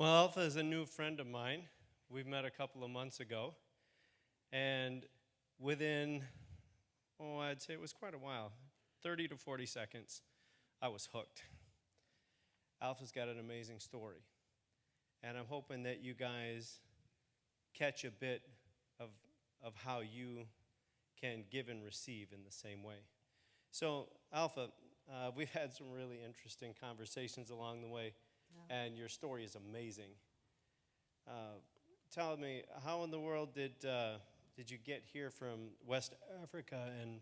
Well, Alpha is a new friend of mine. We've met a couple of months ago. And within, I'd say it was quite a while, 30 to 40 seconds, I was hooked. Alpha's got an amazing story. And I'm hoping that you guys catch a bit of how you can give and receive in the same way. So, Alpha, we've had some really interesting conversations along the way, and your story is amazing. Tell me, how in the world did you get here from West Africa, and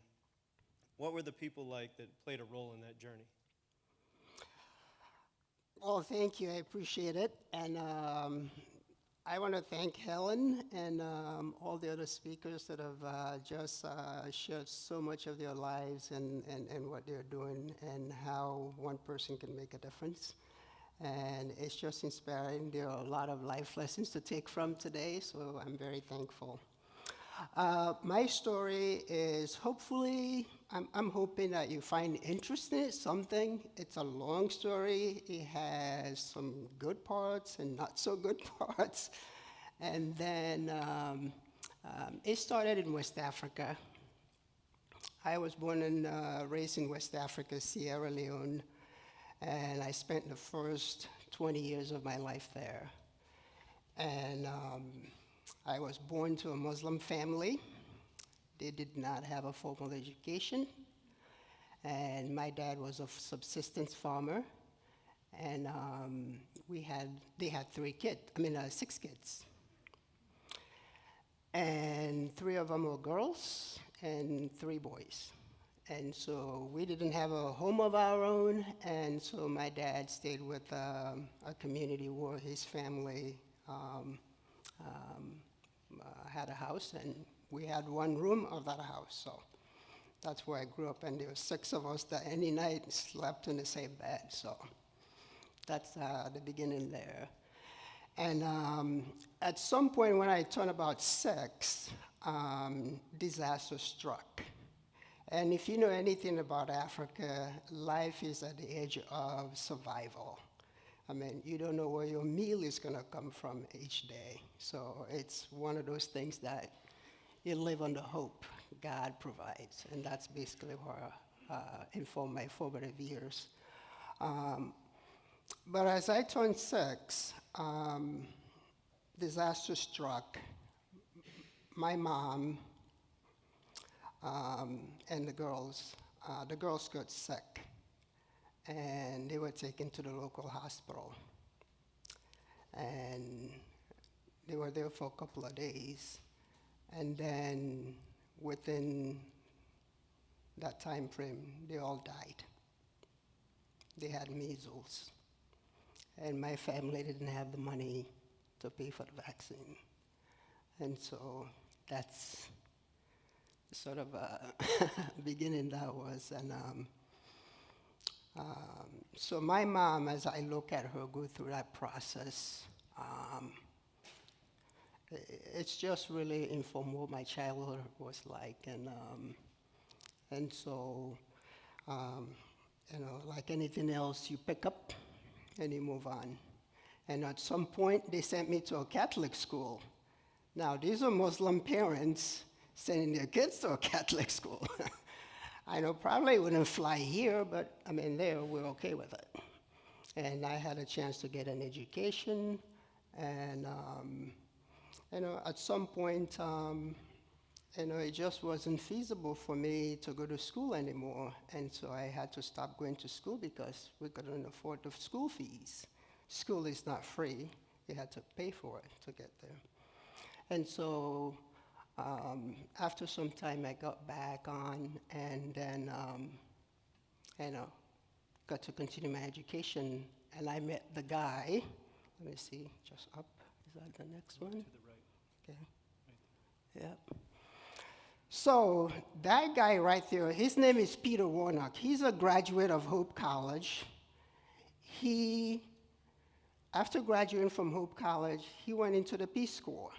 what were the people like that played a role in that journey? Well, thank you. I appreciate it. And I want to thank Helen and all the other speakers that have just shared so much of their lives and what they're doing and how one person can make a difference. And it's just inspiring. There are a lot of life lessons to take from today, so I'm very thankful. My story is hopefully, I'm hoping that you find interest in it, something. It's a long story. It has some good parts and not so good parts. And then it started in West Africa. I was born and raised in West Africa, Sierra Leone, and I spent the first 20 years of my life there. And I was born to a Muslim family. They did not have a formal education. And my dad was a subsistence farmer. And they had 6 kids. And 3 of them were girls and 3 boys. And so we didn't have a home of our own. And so my dad stayed with a community where his family had a house, and we had 1 room of that house. So that's where I grew up, and there were 6 of us that any night slept in the same bed. So that's the beginning there. And at some point when I turned about 6, disaster struck. And if you know anything about Africa, life is at the edge of survival. I mean, you don't know where your meal is going to come from each day. So it's one of those things that you live under hope. God provides. And that's basically where informed my formative years. But as I turned 6, disaster struck. My mom and the girls got sick. And they were taken to the local hospital. And they were there for a couple of days. And then within that time frame, they all died. They had measles. And my family didn't have the money to pay for the vaccine. And so that's sort of a beginning that was. And so my mom, as I look at her go through that process, it's just really informed what my childhood was like. And so, like anything else, you pick up and you move on. And at some point, they sent me to a Catholic school. Now, these are Muslim parents sending their kids to a Catholic school. I know probably wouldn't fly here, but I mean, there we're okay with it. And I had a chance to get an education, and at some point, it just wasn't feasible for me to go to school anymore, and so I had to stop going to school because we couldn't afford the school fees. School is not free; you had to pay for it to get there, and so. After some time, I got back on, and then, got to continue my education. And I met the guy. Let me see, just up. Is that the next one? To the right. Okay. Right. Yep. So that guy right there, his name is Peter Warnock. He's a graduate of Hope College. After graduating from Hope College, he went into the Peace Corps.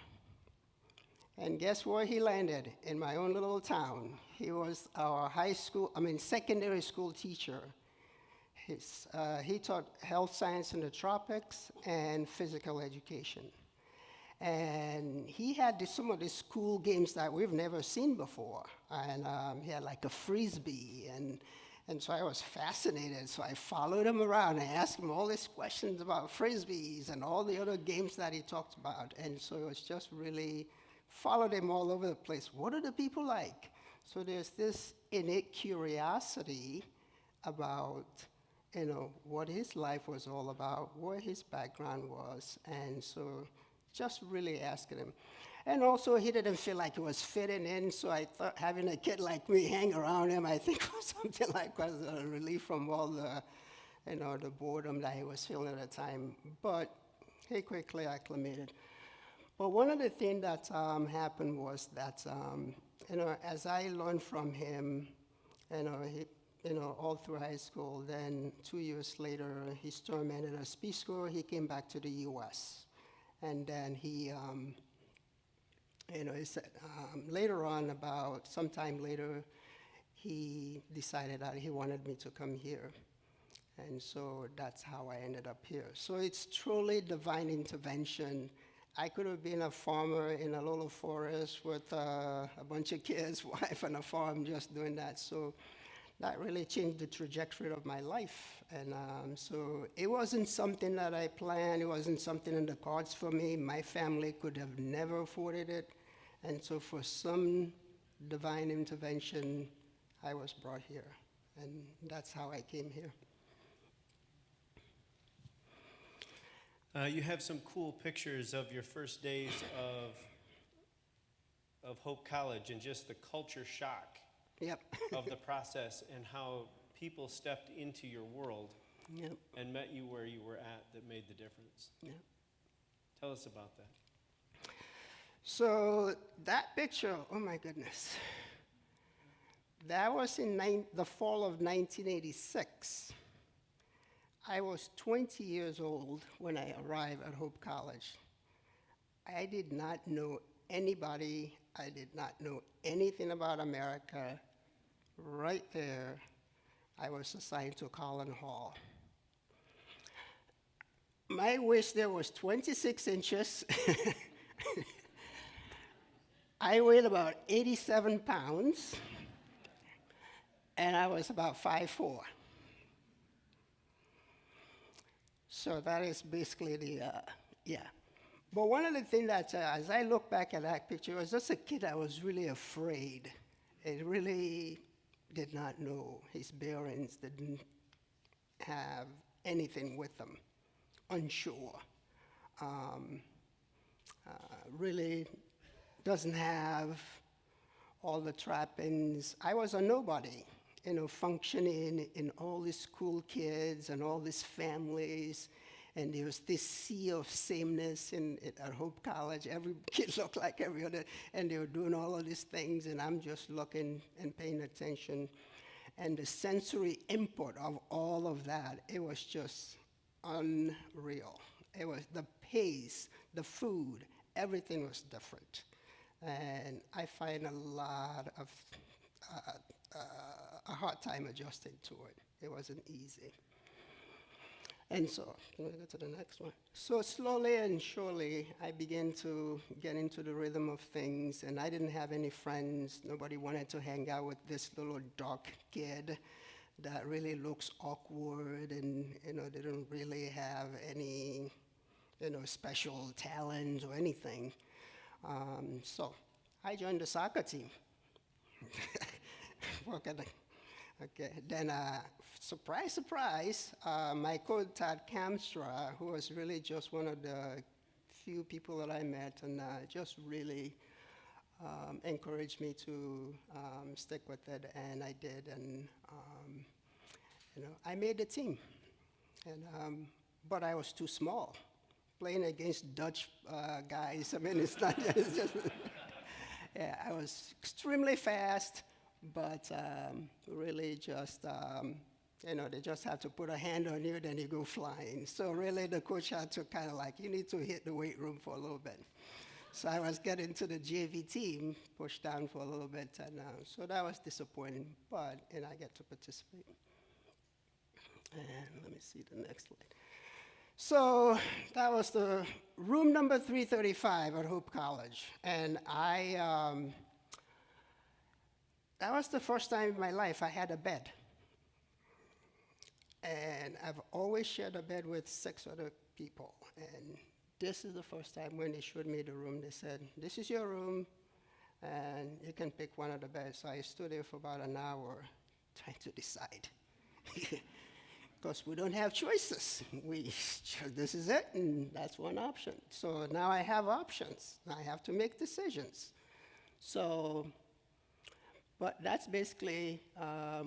And guess where he landed? In my own little town. He was our secondary school teacher. He taught health science in the tropics and physical education. And he had some of these cool games that we've never seen before. And he had like a frisbee, and so I was fascinated. So I followed him around and asked him all these questions about frisbees and all the other games that he talked about. And so it was just really followed him all over the place. What are the people like? So there's this innate curiosity about, what his life was all about, what his background was. And so just really asking him. And also, he didn't feel like he was fitting in, so I thought having a kid like me hang around him, I think was something like was a relief from all the, the boredom that he was feeling at the time. But he quickly acclimated. But one of the things that happened was that, as I learned from him, all through high school, then 2 years later, his term ended as Peace Corps. He came back to the U.S. And then he said, later on, about sometime later, he decided that he wanted me to come here. And so that's how I ended up here. So it's truly divine intervention. I could have been a farmer in a little forest with a bunch of kids, wife, and a farm just doing that. So that really changed the trajectory of my life. And so it wasn't something that I planned. It wasn't something in the cards for me. My family could have never afforded it. And so for some divine intervention, I was brought here. And that's how I came here. You have some cool pictures of your first days of Hope College and just the culture shock Yep. of the process and how people stepped into your world Yep. and met you where you were at that made the difference. Yep. Tell us about that. So that picture, oh my goodness, that was in the fall of 1986. I was 20 years old when I arrived at Hope College. I did not know anybody. I did not know anything about America. Right there, I was assigned to Holland Hall. My waist there was 26 inches. I weighed about 87 pounds, and I was about 5'4". So that is basically yeah. But one of the things that, as I look back at that picture, was just a kid that was really afraid. It really did not know his bearings, didn't have anything with them, unsure. Really doesn't have all the trappings. I was a nobody, functioning in all these cool kids and all these families. And there was this sea of sameness at Hope College. Every kid looked like every other, and they were doing all of these things, and I'm just looking and paying attention. And the sensory input of all of that, it was just unreal. It was the pace, the food, everything was different. And I find a lot of a hard time adjusting to it. It wasn't easy. And so, can we go to the next one? So slowly and surely, I began to get into the rhythm of things, and I didn't have any friends. Nobody wanted to hang out with this little dark kid that really looks awkward and, didn't really have any, special talents or anything. So I joined the soccer team. Okay, then surprise, surprise, my coach, Todd Kamstra, who was really just one of the few people that I met and just really encouraged me to stick with it, and I did, and I made the team, and but I was too small, playing against Dutch guys. I mean, it's not, it's just, yeah, I was extremely fast, but really just, they just have to put a hand on you, then you go flying. So really the coach had to kind of like, you need to hit the weight room for a little bit. So I was getting to the JV team, pushed down for a little bit, and so that was disappointing, but I get to participate. And let me see the next slide. So that was the room number 335 at Hope College. And that was the first time in my life I had a bed. And I've always shared a bed with 6 other people. And this is the first time when they showed me the room, they said, this is your room, and you can pick one of the beds. So I stood there for about an hour trying to decide. Because we don't have choices. This is it, and that's one option. So now I have options. I have to make decisions. So, but that's basically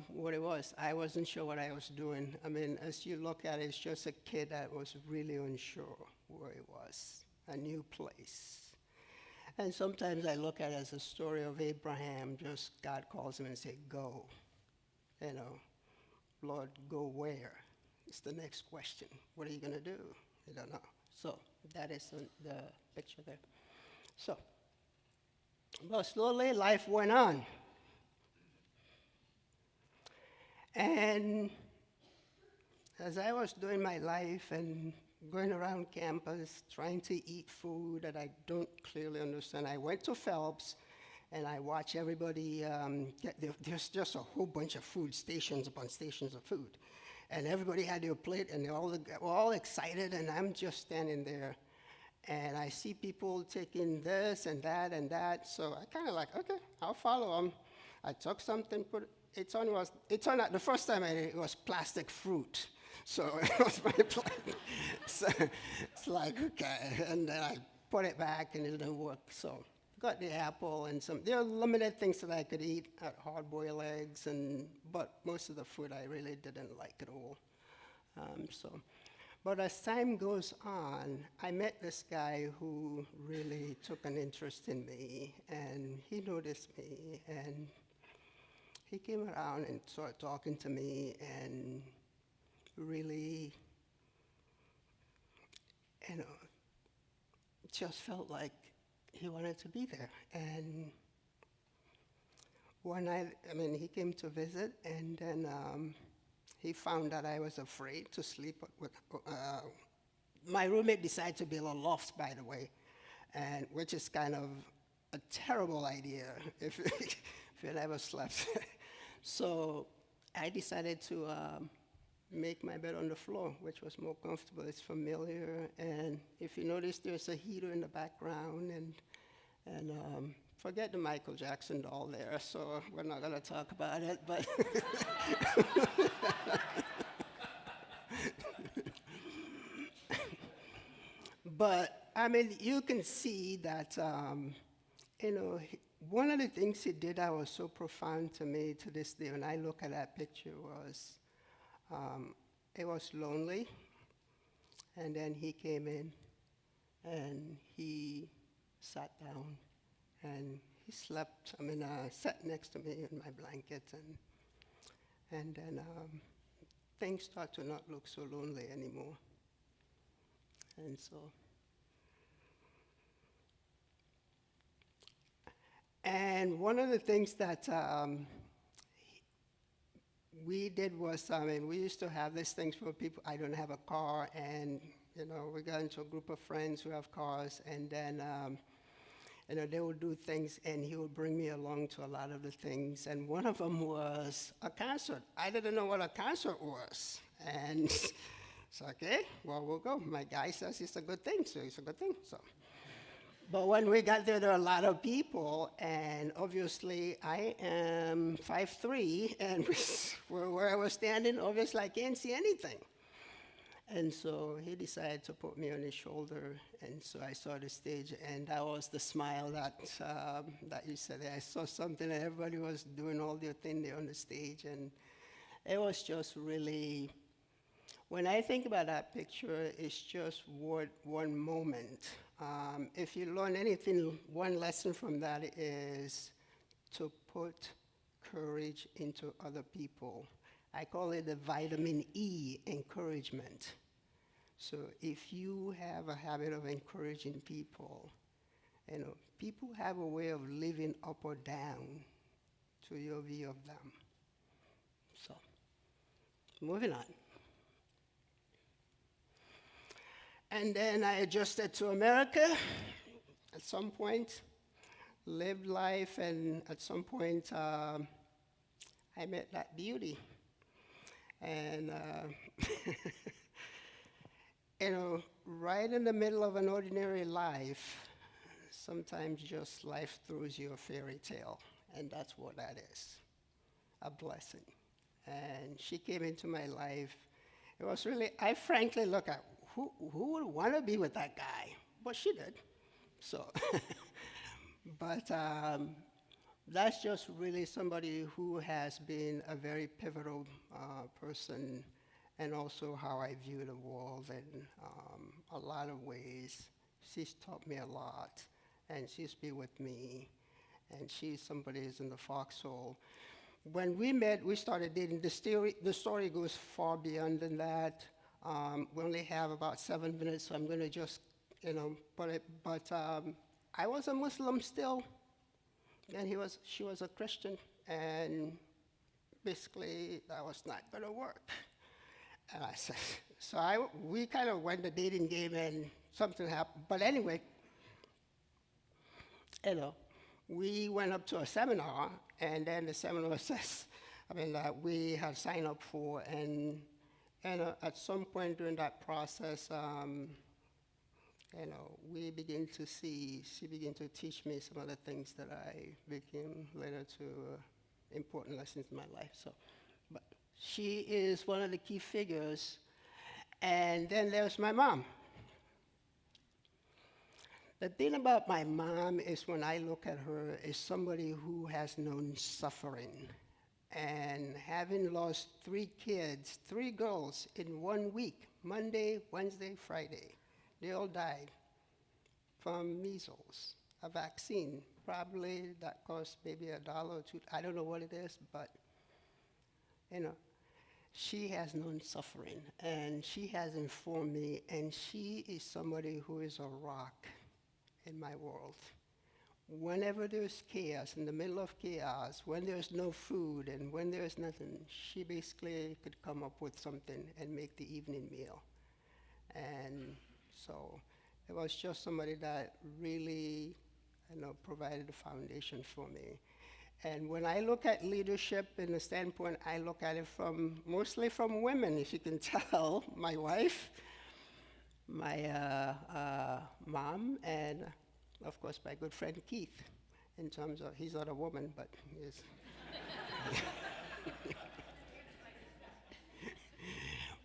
what it was. I wasn't sure what I was doing. I mean, as you look at it, it's just a kid that was really unsure where it was, a new place. And sometimes I look at it as a story of Abraham, just God calls him and say, go. You know, Lord, go where? It's the next question. What are you going to do? You don't know. So that is the picture there. So, but slowly life went on. And as I was doing my life and going around campus, trying to eat food that I don't clearly understand, I went to Phelps, and I watch everybody there's just a whole bunch of food, stations upon stations of food. And everybody had their plate, and were all excited, and I'm just standing there. And I see people taking this and that and that, so I kind of like, okay, I'll follow them. I took something, it turned out the first time I ate it was plastic fruit. So it was my plate. So it's like, okay, and then I put it back, and it didn't work, so. Got the apple and there are limited things that I could eat, hard-boiled eggs, but most of the food I really didn't like at all. But as time goes on, I met this guy who really took an interest in me, and he noticed me, and he came around and started talking to me, and really, just felt like he wanted to be there. And one night, he came to visit, and then he found that I was afraid to sleep with, my roommate decided to build a loft, by the way, and which is kind of a terrible idea if you never slept. So I decided to make my bed on the floor, which was more comfortable. It's familiar, and if you notice, there's a heater in the background, and forget the Michael Jackson doll there, so we're not going to talk about it, but but you can see that one of the things he did that was so profound to me to this day when I look at that picture was it was lonely, and then he came in and he sat down and he slept, sat next to me in my blanket, and then things start to not look so lonely anymore. And so, and one of the things that we did was, we used to have these things for people. I don't have a car, and we got into a group of friends who have cars, and then they would do things, and he would bring me along to a lot of the things. And one of them was a concert. I didn't know what a concert was, and it's okay. Well, we'll go. My guy says it's a good thing, so it's a good thing. So. But when we got there were a lot of people, and obviously I am 5'3", and where I was standing, obviously I can't see anything. And so he decided to put me on his shoulder, and so I saw the stage, and that was the smile that you said. I saw something, and everybody was doing all their thing there on the stage, and it was just really, when I think about that picture, it's just one moment. If you learn anything, one lesson from that is to put courage into other people. I call it the vitamin E, encouragement. So if you have a habit of encouraging people, people have a way of living up or down to your view of them. So, moving on. And then I adjusted to America at some point, lived life, and at some point I met that beauty. And, right in the middle of an ordinary life, sometimes just life throws you a fairy tale, and that's what that is, a blessing. And she came into my life. It was really, I frankly look at who would want to be with that guy? But she did. So, but that's just really somebody who has been a very pivotal person, and also how I view the world in a lot of ways. She's taught me a lot, and she's been with me, and she's somebody who's in the foxhole. When we met, we started dating. The story goes far beyond than that. We only have about 7 minutes, so I'm going to just, put it. But I was a Muslim still, and she was a Christian, and basically that was not going to work. And I said, we kind of went the dating game, and something happened. But anyway, we went up to a seminar, and then the seminar says, that we had signed up for, and at some point during that process, we begin to see, she began to teach me some of the things that I became later to important lessons in my life. So, but she is one of the key figures. And then there's my mom. The thing about my mom is when I look at her is somebody who has known suffering. And having lost 3 kids, 3 girls in 1 week, Monday, Wednesday, Friday, they all died from measles, a vaccine. Probably that cost maybe $1 or $2. I don't know what it is, but she has known suffering, and she has informed me, and she is somebody who is a rock in my world. Whenever there's chaos, in the middle of chaos, when there's no food and when there's nothing, she basically could come up with something and make the evening meal. And so it was just somebody that really, provided a foundation for me. And when I look at leadership in the standpoint, I look at it mostly from women, if you can tell. My wife, my mom, and of course my good friend Keith, in terms of, he's not a woman, but he is.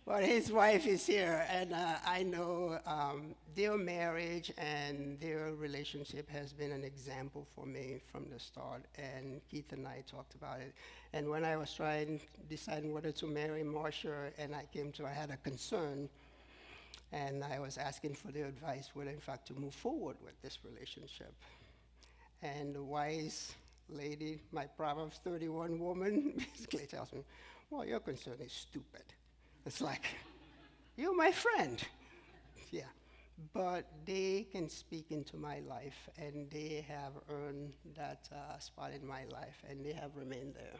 But his wife is here, and I know their marriage and their relationship has been an example for me from the start, and Keith and I talked about it. And when I was deciding whether to marry Marcia, and I had a concern, and I was asking for their advice whether, in fact, to move forward with this relationship. And the wise lady, my Proverbs 31 woman, basically tells me, well, your concern is stupid. It's like, you're my friend. Yeah. But they can speak into my life, and they have earned that spot in my life, and they have remained there.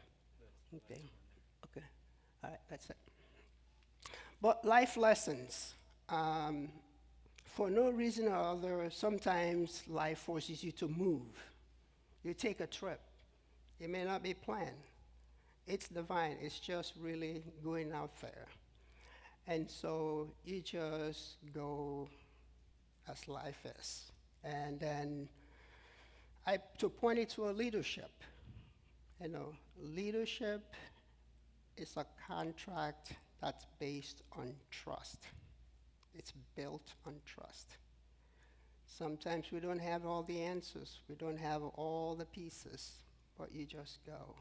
Okay. Okay. All right, that's it. But life lessons. For no reason or other, sometimes life forces you to move. You take a trip. It may not be planned. It's divine. It's just really going out there. And so you just go as life is. And then to point it to a leadership. Leadership is a contract that's based on trust. It's built on trust. Sometimes we don't have all the answers. We don't have all the pieces, but you just go.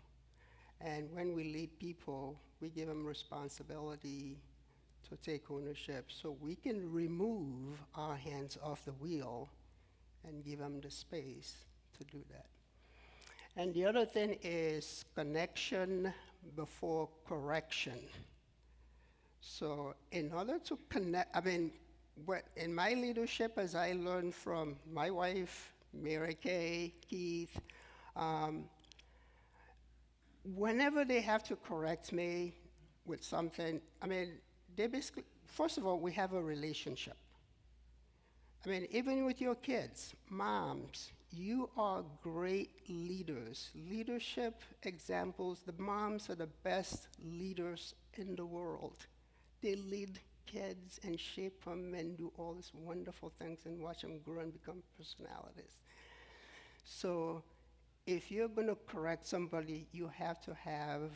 And when we lead people, we give them responsibility to take ownership so we can remove our hands off the wheel and give them the space to do that. And the other thing is connection before correction. So in order to connect, in my leadership, as I learned from my wife, Mary Kay, Keith, whenever they have to correct me with something, they basically, first of all, we have a relationship. I mean, even with your kids, moms, you are great leaders. Leadership examples, the moms are the best leaders in the world. They lead kids and shape them and do all these wonderful things and watch them grow and become personalities. So if you're going to correct somebody, you have to have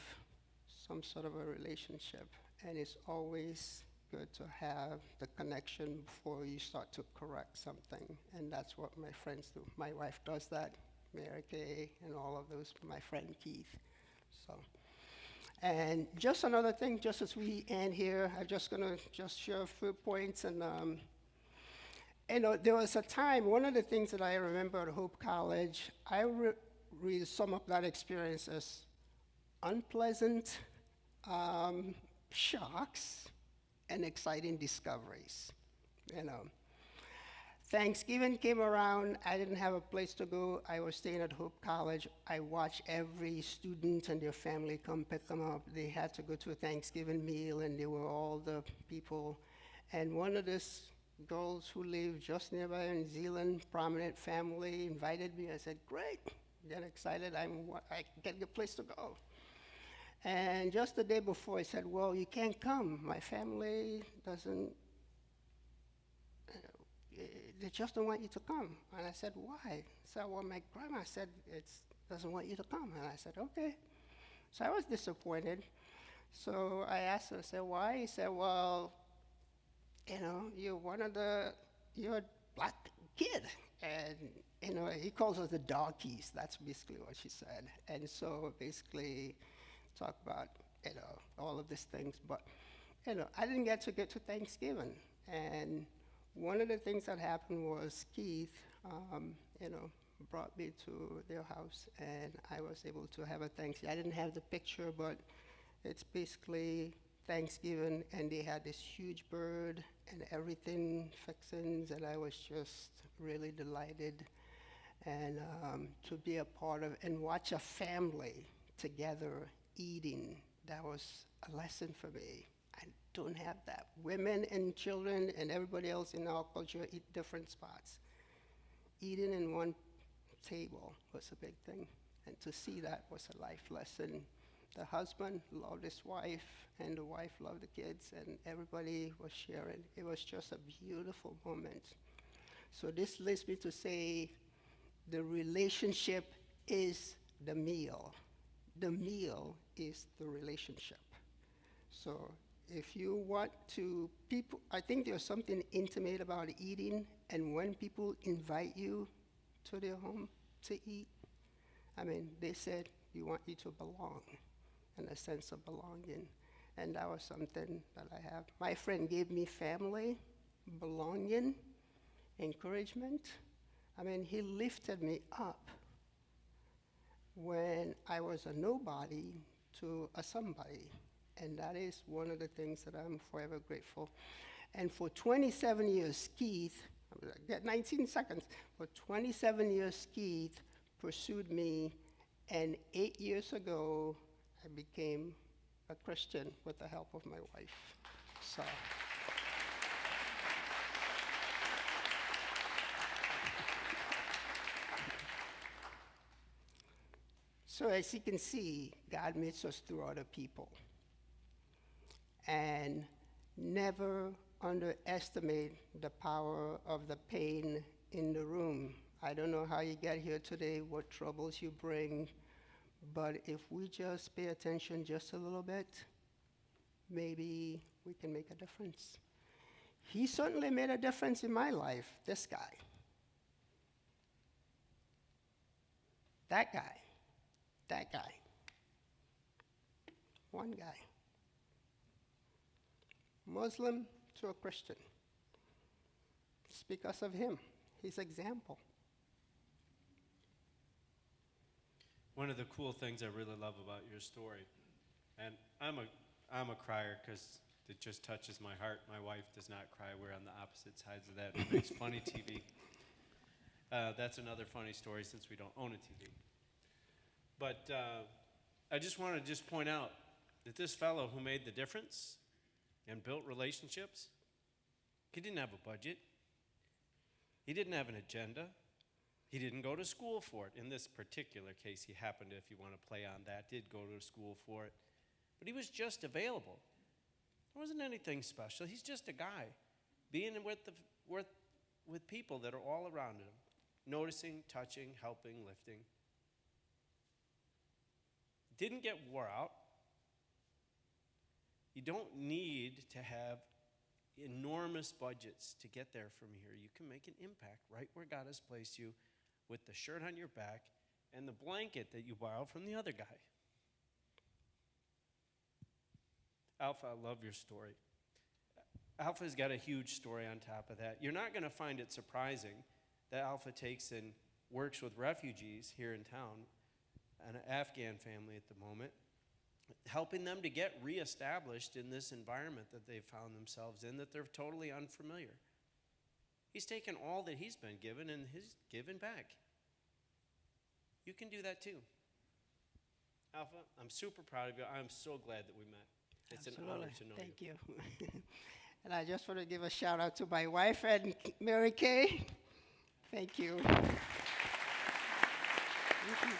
some sort of a relationship. And it's always good to have the connection before you start to correct something. And that's what my friends do. My wife does that, Mary Kay, and all of those, my friend Keith. So, and just another thing, just as we end here, I'm just gonna just share a few points. And there was a time, one of the things that I remember at Hope College, I really sum up that experience as unpleasant shocks and exciting discoveries. You know, Thanksgiving came around. I didn't have a place to go. I was staying at Hope College. I watched every student and their family come pick them up. They had to go to a Thanksgiving meal, and they were all the people. And one of these girls who lived just nearby in New Zealand, prominent family, invited me. I said, great, get excited. I get a place to go. And just the day before, I said, well, you can't come. My family doesn't, they just don't want you to come. And I said, why? I said, well, my grandma said it doesn't want you to come. And I said, okay. So I was disappointed. So I asked her, I said, why? He said, well, you're a black kid. And, he calls us the darkies. That's basically what she said. And so basically talk about, all of these things. But, I didn't get to Thanksgiving. And one of the things that happened was Keith, brought me to their house, and I was able to have a Thanksgiving. I didn't have the picture, but it's basically Thanksgiving, and they had this huge bird and everything, fixings, and I was just really delighted. And to be a part of and watch a family together eating, that was a lesson for me. I don't have that. Women and children and everybody else in our culture eat different spots. Eating in one table was a big thing, and to see that was a life lesson. The husband loved his wife, and the wife loved the kids, and everybody was sharing. It was just a beautiful moment. So this leads me to say the relationship is the meal. The meal is the relationship. So if you want to, I think there's something intimate about eating, and when people invite you to their home to eat, they said you want you to belong, and a sense of belonging. And that was something that I have. My friend gave me family, belonging, encouragement. He lifted me up when I was a nobody to a somebody. And that is one of the things that I'm forever grateful. And for 27 years, Keith, I get 19 seconds, for 27 years, Keith pursued me, and 8 years ago, I became a Christian with the help of my wife. So as you can see, God meets us through other people. And never underestimate the power of the pain in the room. I don't know how you get here today, what troubles you bring, but if we just pay attention just a little bit, maybe we can make a difference. He certainly made a difference in my life, this guy. That guy. One guy. Muslim to a Christian. It's because of him, his example. One of the cool things I really love about your story, and I'm a crier because it just touches my heart. My wife does not cry. We're on the opposite sides of that. It makes funny TV. That's another funny story since we don't own a TV. But I just want to point out that this fellow who made the difference and built relationships, he didn't have a budget. He didn't have an agenda. He didn't go to school for it. In this particular case, he happened to, if you want to play on that, did go to school for it. But he was just available. There wasn't anything special. He's just a guy being with people that are all around him, noticing, touching, helping, lifting. Didn't get wore out. You don't need to have enormous budgets to get there from here. You can make an impact right where God has placed you with the shirt on your back and the blanket that you borrowed from the other guy. Alpha, I love your story. Alpha's got a huge story on top of that. You're not going to find it surprising that Alpha takes and works with refugees here in town, an Afghan family at the moment, helping them to get reestablished in this environment that they've found themselves in, that they're totally unfamiliar. He's taken all that he's been given and he's given back. You can do that too. Alpha, I'm super proud of you. I'm so glad that we met. It's an honor to know you. Thank you. And I just want to give a shout out to my wife and Mary Kay. Thank you. Thank you.